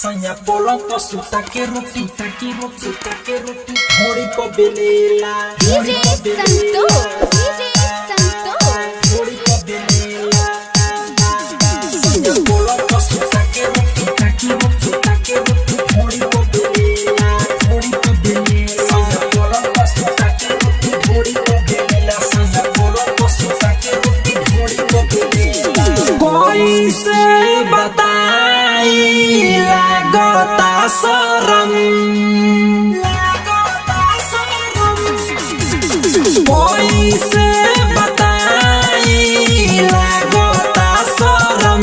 सैया पोलो को सुता के रोटी थोड़ी को बेलेला डीजे संतोष थोड़ी को बेलेला सैया पोलो को सुता के रोटी थोड़ी को बेलेला सैया पोलो को सुता के रोटी थोड़ी को बेलेला सैया पोलो को सुता के रोटी थोड़ी को बेलेला कोई से बताई लागता शरम कोई से बताई लागता शरम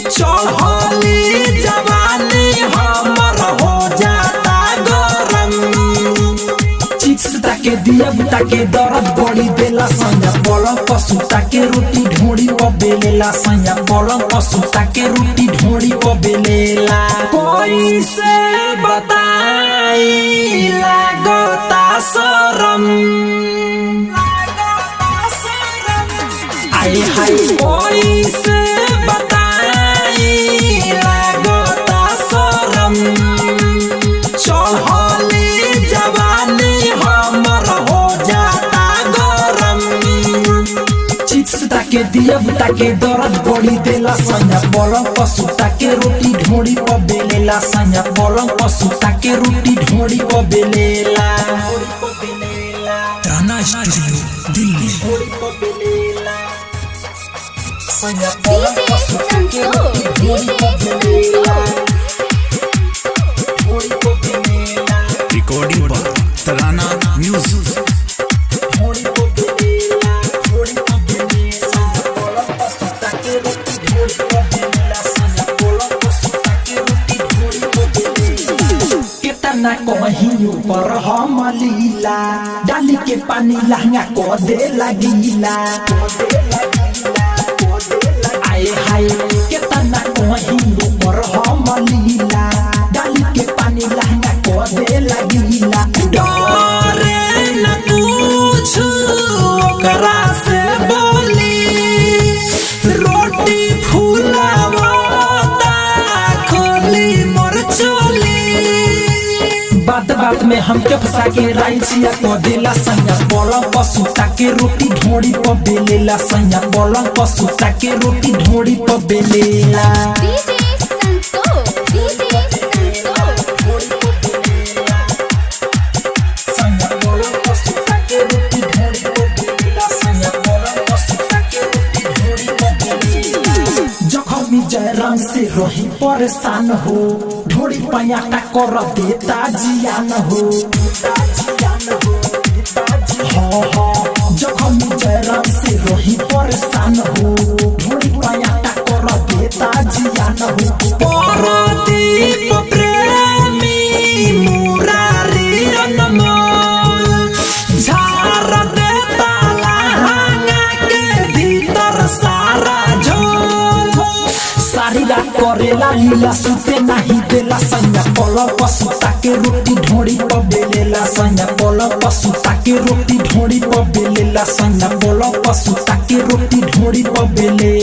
चढ़ली जवानी हमर हो जाता गरम चिप्स ताके दिया बुता के दर्द बड़ी देला सैया पलंग पर सुता के रोटी ढोड़ी पर बेलेला सैया पलंग पर सुता के रोटी ढोड़ी पर बेलेला कोई से बताई लागता शरम आए हाय कोई से बताई लागता शरम चढ़ली जवानी हमर हो जाता गरम चिप्स ताके दिया बुता के दर्द बड़ी देला सैया पलंग पर सुता के रोटी ढोड़ी पर बेलेला सैया पलंग पर सुता के रोटी ढोड़ी पर बेलेला ताना स्टूडियो दिल्ली सैया पलंग पर सुता के रोटी ढोड़ी पर बेलेला रिकॉर्डिंग पर तराना म्यूजिक थोड़ी को बेलेला सैया पलंग पर सुता के रोटी ढोड़ी पर बेलेला सैया पलंग पर सुता के रोटी ढोड़ी पर बेलेला केतना कहियो पर हम लीला डाली के पानी लहंगा को दे लगीला आए हाय केतना कहियो पर हम लीला डाली के पानी लहंगा को दे लगीला डरे न कुछ ओकरा से बोली रोटी फुलावता खोली मोर चोली बात में हमके फंसा के राइचिया को देला सैया पलंग पर सुता के रोटी ढोड़ी पर बेलेला सैया पलंग पर सुता के रोटी ढोड़ी पर बेलेला डीजे संतोष सैया पलंग पर सुता के रोटी ढोड़ी पर बेलेला सैया पलंग पर सुता के रोटी ढोड़ी पर बेलेला जखमी जयराम से रही परेशान हो ढोड़ी पयाटा कर देता जियान हो जखमी जयराम से रही परेशान हो ढोड़ी पयाटा कर देता जियान हो परदीप प्रेमी मुरारी अनमोल झार देता लहंगा के भीतर सारा झोल सारी रात करेला लीला सुते नहीं देला सैया पलंग पर सुता के रोटी ढोड़ी पर बेलेला सैया पलंग पर सुता के रोटी ढोड़ी पर बेलेला सैया पलंग पर सुता के रोटी ढोड़ी पर बेलेला।